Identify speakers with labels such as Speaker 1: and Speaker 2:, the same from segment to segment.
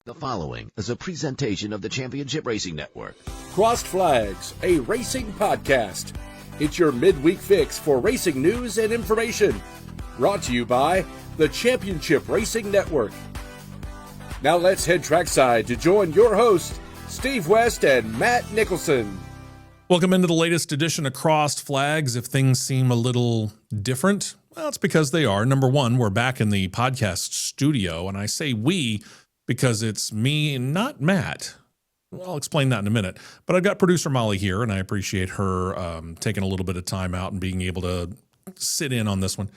Speaker 1: The following is a presentation of the Championship Racing Network.
Speaker 2: Crossed Flags, a racing podcast. It's your midweek fix for racing news and information. Brought to you by the Championship Racing Network. Now let's head trackside to join your hosts, Steve West and Matt Nicholson.
Speaker 3: Welcome into the latest edition of Crossed Flags. If things seem a little different, well, it's because they are. Number one, we're back in the podcast studio, and I say we because it's me and not Matt. I'll explain that in a minute. But I've got producer Molly here, and I appreciate her taking a little bit of time out and being able to sit in on this one.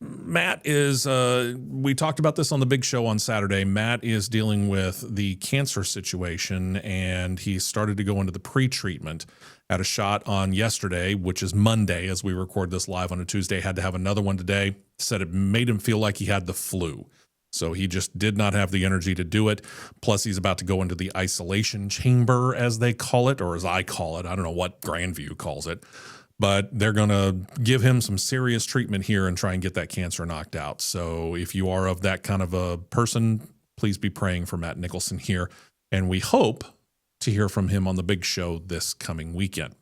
Speaker 3: Matt is, we talked about this on the big show on Saturday. Matt is dealing with the cancer situation, and he started to go into the pre-treatment. Had a shot on yesterday, which is Monday, as we record this live on a Tuesday. Had to have another one today. Said it made him feel like he had the flu. So he just did not have the energy to do it. Plus, he's about to go into the isolation chamber, as they call it, or as I call it. I don't know what Grandview calls it. But they're going to give him some serious treatment here and try and get that cancer knocked out. So if you are of that kind of a person, please be praying for Matt Nicholson here. And we hope to hear from him on the big show this coming weekend.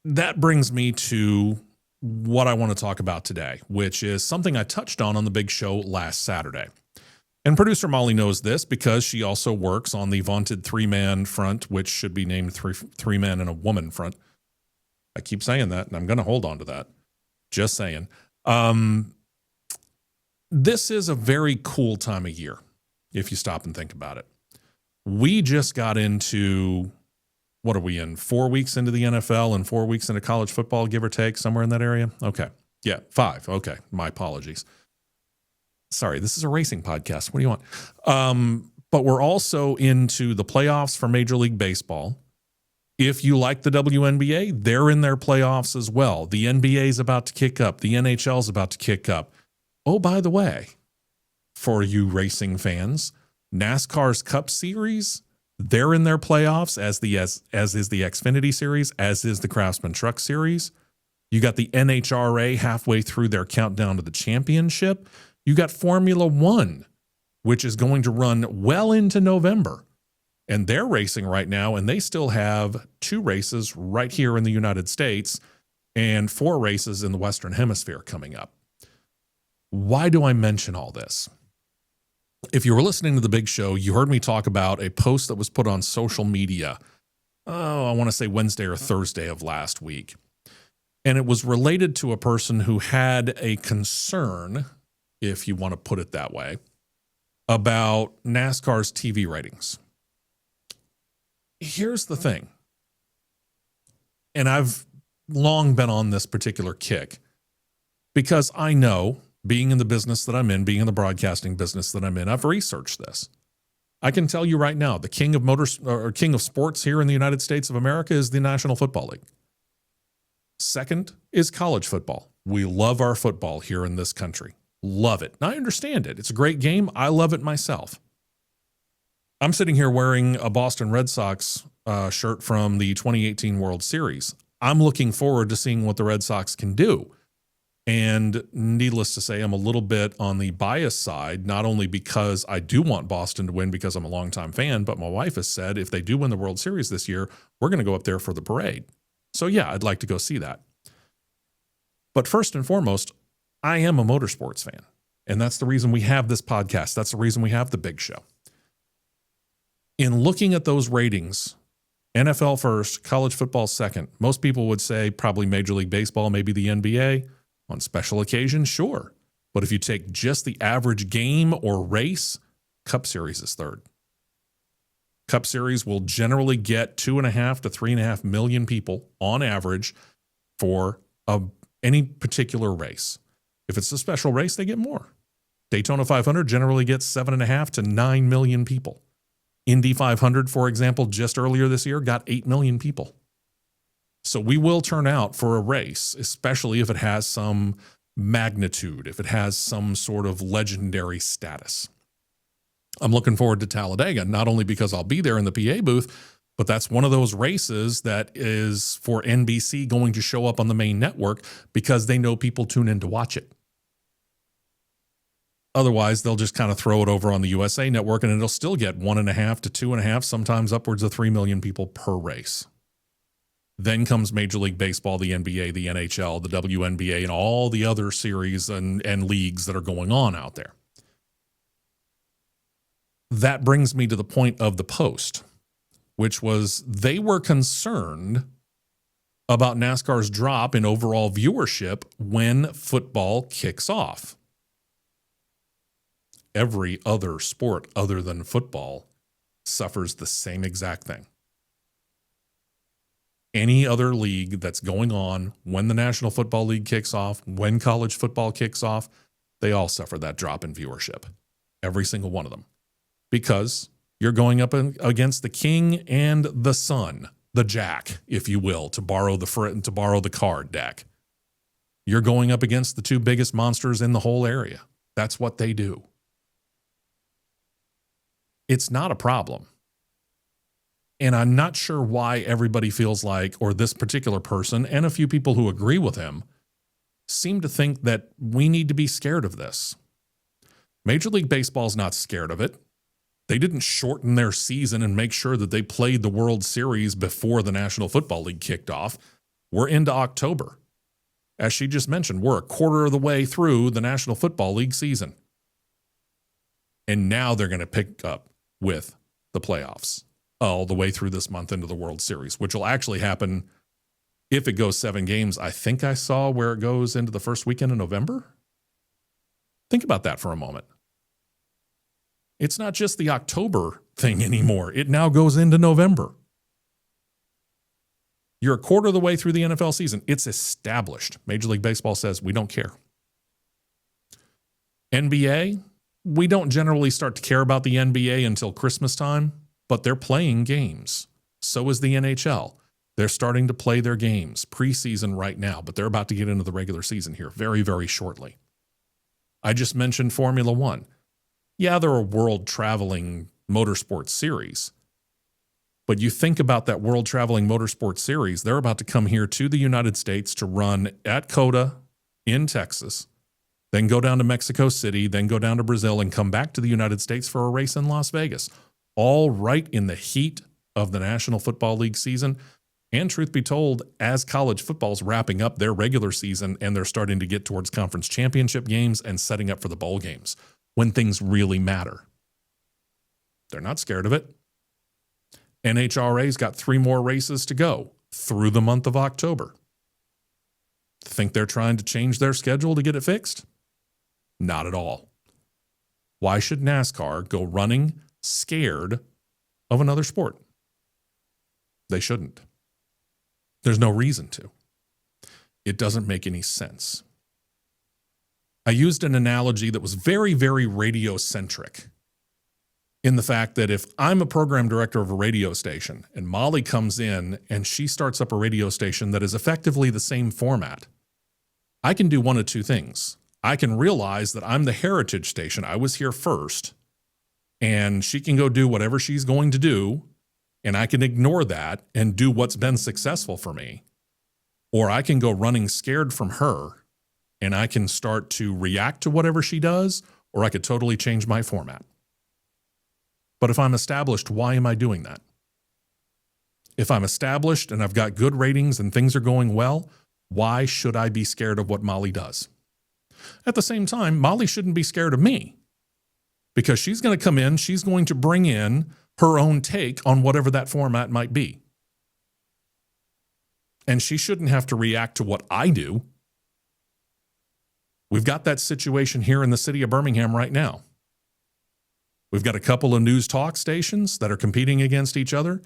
Speaker 3: That brings me to what I want to talk about today, which is something I touched on the big show last Saturday. And producer Molly knows this because she also works on the vaunted three-man front, which should be named three man and a woman front. I keep saying that, and I'm going to hold on to that. Just saying. This is a very cool time of year, if you stop and think about it. We just got into, what are we in, 4 weeks into the NFL and 4 weeks into college football, give or take, somewhere in that area? Okay. Yeah, 5. Okay. My apologies. Sorry, this is a racing podcast. What do you want? But we're also into the playoffs for Major League Baseball. If you like the WNBA, they're in their playoffs as well. The NBA is about to kick up. The NHL is about to kick up. Oh, by the way, for you racing fans, NASCAR's Cup Series, they're in their playoffs, as is the Xfinity Series, as is the Craftsman Truck Series. You got the NHRA halfway through their countdown to the championship. You got Formula One, which is going to run well into November. And they're racing right now, and they still have 2 races right here in the United States and 4 races in the Western Hemisphere coming up. Why do I mention all this? If you were listening to the big show, you heard me talk about a post that was put on social media, I want to say Wednesday or Thursday of last week. And it was related to a person who had a concern, if you want to put it that way, about NASCAR's TV ratings. Here's the thing, and I've long been on this particular kick because I know, being in the business that I'm in, being in the broadcasting business that I'm in, I've researched this. I can tell you right now, the king of sports here in the United States of America is the National Football League. Second is college football. We love our football here in this country. Love it. And I understand it. It's a great game. I love it myself. I'm sitting here wearing a Boston Red Sox shirt from the 2018 World Series. I'm looking forward to seeing what the Red Sox can do. And needless to say, I'm a little bit on the biased side, not only because I do want Boston to win because I'm a longtime fan, but my wife has said if they do win the World Series this year, we're going to go up there for the parade. So yeah, I'd like to go see that. But first and foremost, I am a motorsports fan. And that's the reason we have this podcast. That's the reason we have the big show. In looking at those ratings, NFL first, college football second, most people would say probably Major League Baseball, maybe the NBA. On special occasions, sure. But if you take just the average game or race, Cup Series is third. Cup Series will generally get 2.5 to 3.5 million people on average for any particular race. If it's a special race, they get more. Daytona 500 generally gets 7.5 to 9 million people. Indy 500, for example, just earlier this year got 8 million people. So we will turn out for a race, especially if it has some magnitude, if it has some sort of legendary status. I'm looking forward to Talladega, not only because I'll be there in the PA booth, but that's one of those races that is for NBC going to show up on the main network because they know people tune in to watch it. Otherwise, they'll just kind of throw it over on the USA Network, and it'll still get 1.5 to 2.5, sometimes upwards of 3 million people per race. Then comes Major League Baseball, the NBA, the NHL, the WNBA, and all the other series and leagues that are going on out there. That brings me to the point of the Post, which was they were concerned about NASCAR's drop in overall viewership when football kicks off. Every other sport other than football suffers the same exact thing. Any other league that's going on when the National Football League kicks off, when college football kicks off, they all suffer that drop in viewership. Every single one of them. Because you're going up against the king and the son, the jack, if you will, to borrow the card deck. You're going up against the two biggest monsters in the whole area. That's what they do. It's not a problem. And I'm not sure why everybody feels like, or this particular person and a few people who agree with him, seem to think that we need to be scared of this. Major League Baseball's not scared of it. They didn't shorten their season and make sure that they played the World Series before the National Football League kicked off. We're into October. As she just mentioned, we're a quarter of the way through the National Football League season. And now they're going to pick up with the playoffs all the way through this month into the World Series, which will actually happen if it goes 7 games. I think I saw where it goes into the first weekend in November. Think about that for a moment. It's not just the October thing anymore. It now goes into November. You're a quarter of the way through the NFL season. It's established. Major League Baseball says we don't care. NBA, we don't generally start to care about the NBA until Christmas time, but they're playing games. So is the NHL. They're starting to play their games preseason right now, but they're about to get into the regular season here very, very shortly. I just mentioned Formula One. Yeah, they're a world traveling motorsports series. But you think about that world traveling motorsports series, they're about to come here to the United States to run at COTA in Texas, then go down to Mexico City, then go down to Brazil and come back to the United States for a race in Las Vegas. All right in the heat of the National Football League season. And truth be told, as college football's wrapping up their regular season and they're starting to get towards conference championship games and setting up for the bowl games, when things really matter. They're not scared of it. NHRA's got 3 more races to go through the month of October. Think they're trying to change their schedule to get it fixed? Not at all. Why should NASCAR go running scared of another sport? They shouldn't. There's no reason to. It doesn't make any sense. I used an analogy that was very, very radio-centric in the fact that if I'm a program director of a radio station and Molly comes in and she starts up a radio station that is effectively the same format, I can do one of two things. I can realize that I'm the heritage station. I was here first, and she can go do whatever she's going to do, and I can ignore that and do what's been successful for me. Or I can go running scared from her, and I can start to react to whatever she does, or I could totally change my format. But if I'm established, why am I doing that? If I'm established and I've got good ratings and things are going well, why should I be scared of what Molly does? At the same time, Molly shouldn't be scared of me because she's going to come in, she's going to bring in her own take on whatever that format might be. And she shouldn't have to react to what I do. We've got that situation here in the city of Birmingham right now. We've got a couple of news talk stations that are competing against each other.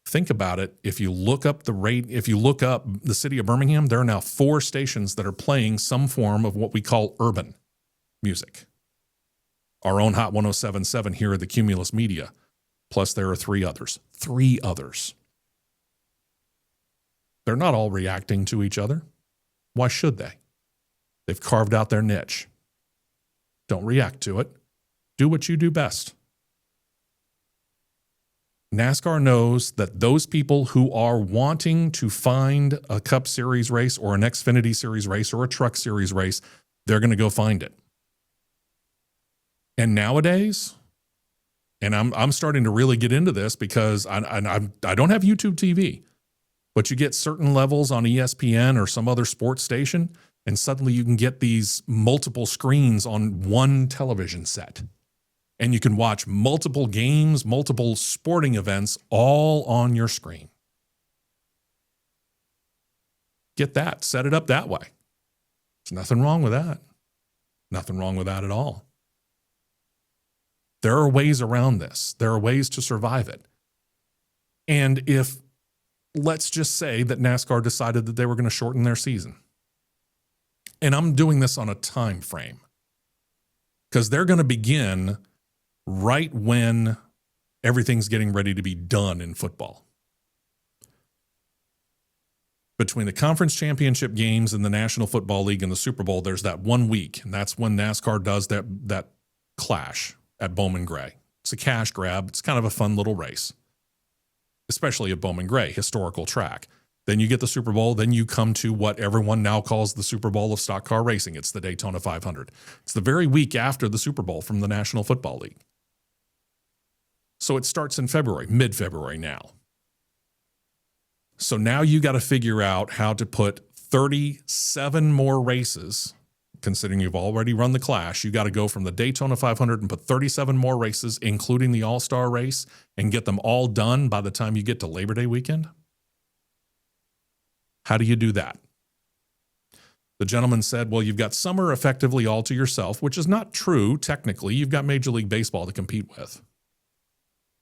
Speaker 3: Think about it. If you look up the city of Birmingham, there are now 4 stations that are playing some form of what we call urban music. Our own Hot 107.7 here at the Cumulus Media. Plus there are 3 others. 3 others. They're not all reacting to each other. Why should they? They've carved out their niche. Don't react to it. Do what you do best. NASCAR knows that those people who are wanting to find a Cup Series race or an Xfinity Series race or a Truck Series race, they're going to go find it. And nowadays, and I'm starting to really get into this because I don't have YouTube TV, but you get certain levels on ESPN or some other sports station, and suddenly you can get these multiple screens on one television set. And you can watch multiple games, multiple sporting events all on your screen. Get that. Set it up that way. There's nothing wrong with that. Nothing wrong with that at all. There are ways around this. There are ways to survive it. And if, let's just say that NASCAR decided that they were going to shorten their season. And I'm doing this on a time frame because they're going to begin right when everything's getting ready to be done in football. Between the conference championship games and the National Football League and the Super Bowl, there's that 1 week, and that's when NASCAR does that clash at Bowman Gray. It's a cash grab. It's kind of a fun little race, especially at Bowman Gray, historical track. Then you get the Super Bowl. Then you come to what everyone now calls the Super Bowl of stock car racing. It's the Daytona 500. It's the very week after the Super Bowl from the National Football League. So it starts in February, mid-February now. So now you got to figure out how to put 37 more races, considering you've already run the Clash. You got to go from the Daytona 500 and put 37 more races, including the All-Star race, and get them all done by the time you get to Labor Day weekend. How do you do that? The gentleman said, well, you've got summer effectively all to yourself, which is not true. Technically, you've got Major League Baseball to compete with.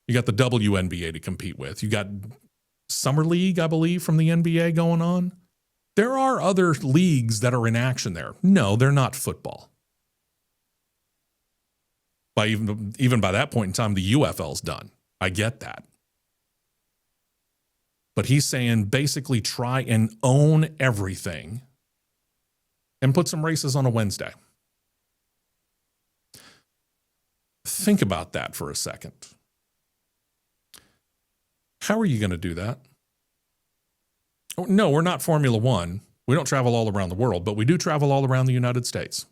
Speaker 3: You got the WNBA to compete with. You got Summer League, I believe, from the NBA going on. There are other leagues that are in action there. No, they're not football. Even by that point in time, the UFL's done. I get that. But he's saying basically try and own everything and put some races on a Wednesday. Think about that for a second. How are you going to do that? Oh, no, we're not Formula One. We don't travel all around the world, but we do travel all around the United States.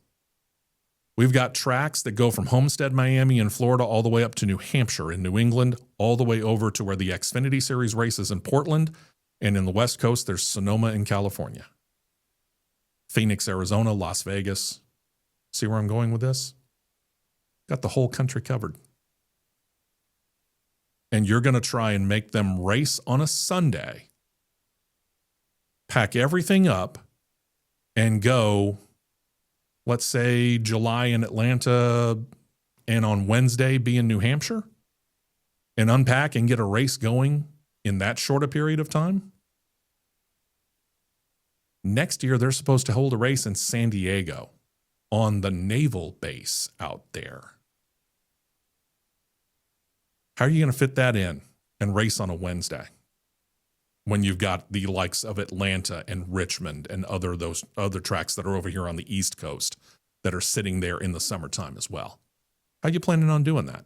Speaker 3: We've got tracks that go from Homestead, Miami in Florida, all the way up to New Hampshire in New England, all the way over to where the Xfinity Series races in Portland, and in the West Coast, there's Sonoma in California. Phoenix, Arizona, Las Vegas. See where I'm going with this? Got the whole country covered. And you're going to try and make them race on a Sunday, pack everything up, and go, let's say, July in Atlanta, and on Wednesday be in New Hampshire, and unpack and get a race going in that short a period of time? Next year, they're supposed to hold a race in San Diego on the naval base out there. How are you going to fit that in and race on a Wednesday when you've got the likes of Atlanta and Richmond and those other tracks that are over here on the East Coast that are sitting there in the summertime as well? How are you planning on doing that?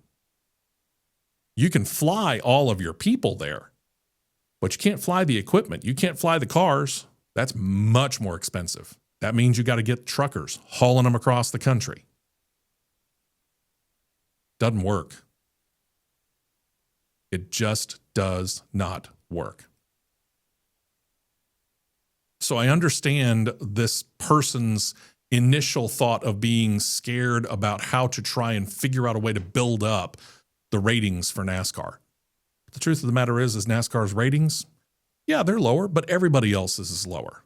Speaker 3: You can fly all of your people there, but you can't fly the equipment. You can't fly the cars. That's much more expensive. That means you got to get truckers hauling them across the country. Doesn't work. It just does not work. So I understand this person's initial thought of being scared about how to try and figure out a way to build up the ratings for NASCAR. The truth of the matter is NASCAR's ratings, yeah, they're lower, but everybody else's is lower.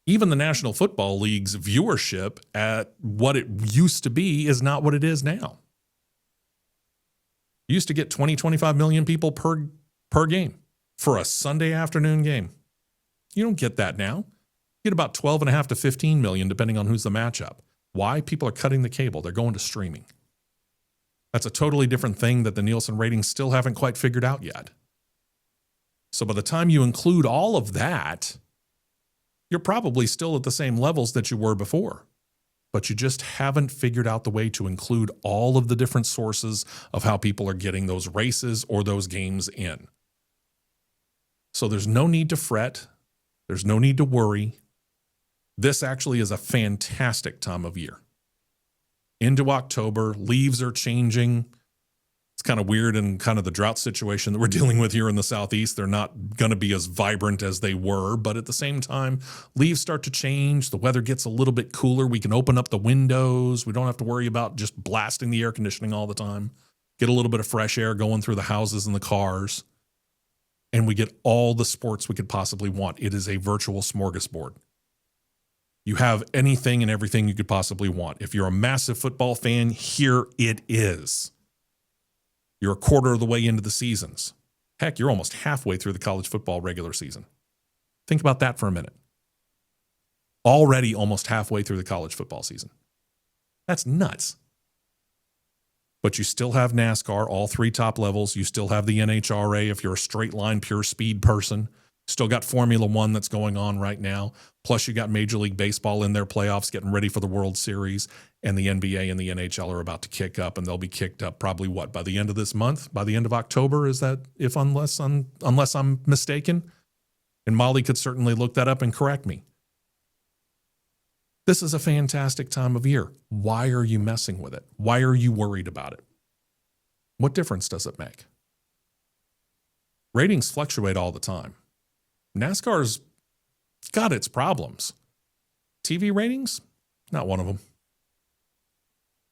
Speaker 3: Even the National Football League's viewership at what it used to be is not what it is now. You used to get 20, 25 million people per game for a Sunday afternoon game. You don't get that now. You get about 12.5 to 15 million, depending on who's the matchup. Why? People are cutting the cable. They're going to streaming. That's a totally different thing that the Nielsen ratings still haven't quite figured out yet. So by the time you include all of that, you're probably still at the same levels that you were before. But you just haven't figured out the way to include all of the different sources of how people are getting those races or those games in. So there's no need to fret. There's no need to worry. This actually is a fantastic time of year. into October. Leaves are changing. It's kind of weird and kind of the drought situation that we're dealing with here in the Southeast. They're not going to be as vibrant as they were, but at the same time, leaves start to change. The weather gets a little bit cooler. We can open up the windows. We don't have to worry about just blasting the air conditioning all the time. Get a little bit of fresh air going through the houses and the cars. And we get all the sports we could possibly want. It is a virtual smorgasbord. You have anything and everything you could possibly want. If you're a massive football fan, here it is. You're a quarter of the way into the seasons. Heck, you're almost halfway through the college football regular season. Think about that for a minute. Already almost halfway through the college football season. That's nuts. But you still have NASCAR, all three top levels. You still have the NHRA if you're a straight line, pure speed person. Still got Formula One that's going on right now. Plus you got Major League Baseball in their playoffs getting ready for the World Series. And the NBA and the NHL are about to kick up, and they'll be kicked up probably by the end of this month? By the end of October? Is that unless I'm mistaken? And Molly could certainly look that up and correct me. This is a fantastic time of year. Why are you messing with it? Why are you worried about it? What difference does it make? Ratings fluctuate all the time. NASCAR's got its problems. TV ratings? Not one of them.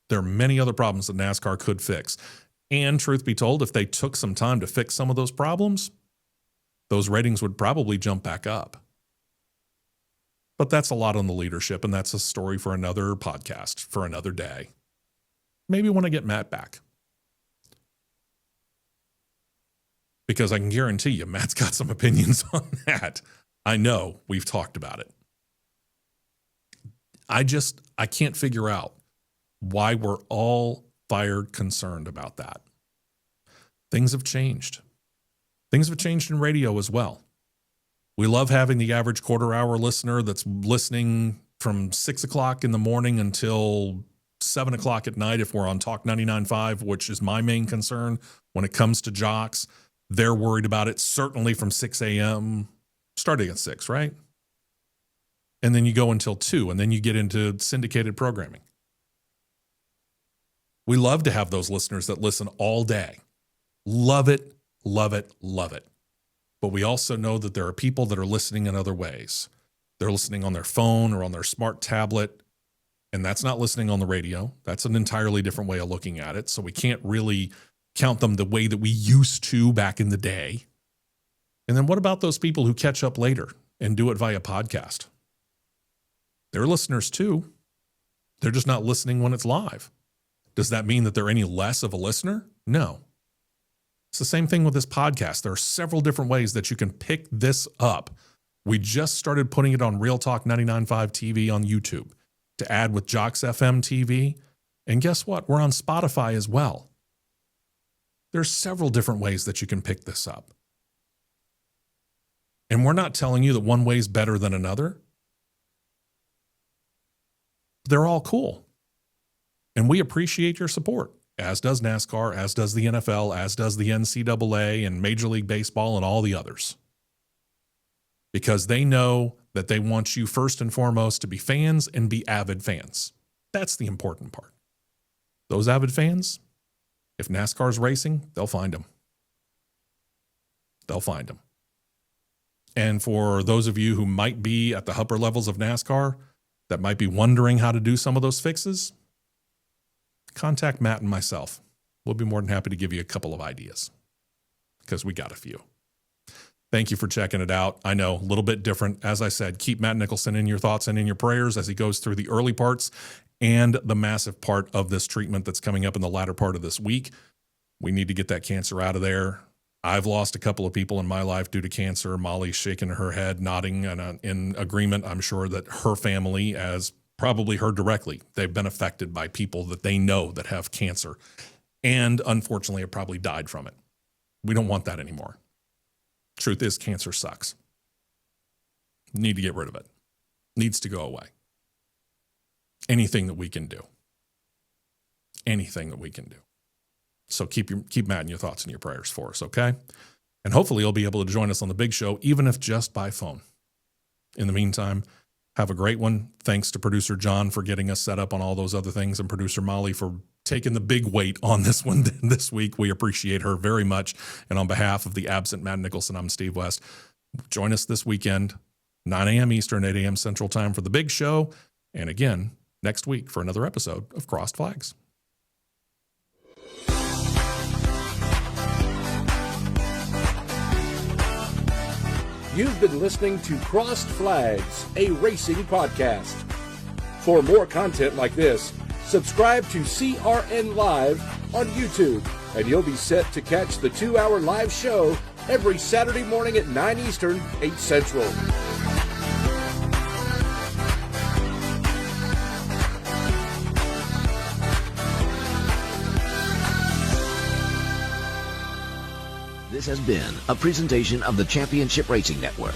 Speaker 3: There are many other problems that NASCAR could fix. And truth be told, if they took some time to fix some of those problems, those ratings would probably jump back up. But that's a lot on the leadership, and that's a story for another podcast, for another day. Maybe when I get Matt back. Because I can guarantee you, Matt's got some opinions on that. I know, we've talked about it. I can't figure out why we're all fired concerned about that. Things have changed. Things have changed in radio as well. We love having the average quarter-hour listener that's listening from 6 o'clock in the morning until 7 o'clock at night if we're on Talk 99.5, which is my main concern when it comes to jocks. They're worried about it, certainly from 6 a.m., starting at 6, right? And then you go until 2, and then you get into syndicated programming. We love to have those listeners that listen all day. Love it, love it, love it. But we also know that there are people that are listening in other ways. They're listening on their phone or on their smart tablet, and that's not listening on the radio. That's an entirely different way of looking at it. So we can't really count them the way that we used to back in the day. And then what about those people who catch up later and do it via podcast? They're listeners too. They're just not listening when it's live. Does that mean that they're any less of a listener? No. It's the same thing with this podcast. There are several different ways that you can pick this up. We just started putting it on Real Talk 99.5 TV on YouTube to add with Jocks FM TV. And guess what? We're on Spotify as well. There's several different ways that you can pick this up. And we're not telling you that one way is better than another. They're all cool. And we appreciate your support, as does NASCAR, as does the NFL, as does the NCAA and Major League Baseball and all the others. Because they know that they want you first and foremost to be fans and be avid fans. That's the important part. Those avid fans, if NASCAR's racing, they'll find them. They'll find them. And for those of you who might be at the upper levels of NASCAR that might be wondering how to do some of those fixes, contact Matt and myself. We'll be more than happy to give you a couple of ideas because we got a few. Thank you for checking it out. I know, a little bit different. As I said, keep Matt Nicholson in your thoughts and in your prayers as he goes through the early parts and the massive part of this treatment that's coming up in the latter part of this week. We need to get that cancer out of there. I've lost a couple of people in my life due to cancer. Molly's shaking her head, nodding in agreement. I'm sure that her family, as probably her directly, they've been affected by people that they know that have cancer and unfortunately have probably died from it. We don't want that anymore. Truth is, cancer sucks. Need to get rid of it. Needs to go away. Anything that we can do. Anything that we can do. So keep Matt in your thoughts and your prayers for us, okay? And hopefully you'll be able to join us on the big show, even if just by phone. In the meantime, Have a great one. Thanks to producer John for getting us set up on all those other things, and producer Molly for taking the big weight on this one this week. We appreciate her very much. And on behalf of the absent Matt Nicholson, I'm Steve West. Join us this weekend, 9 a.m. Eastern, 8 a.m. Central Time for the big show. And again, next week for another episode of Crossed Flags.
Speaker 2: You've been listening to Crossed Flags, a racing podcast. For more content like this, subscribe to CRN Live on YouTube, and you'll be set to catch the 2-hour live show every Saturday morning at 9 Eastern, 8 Central.
Speaker 1: This has been a presentation of the Championship Racing Network.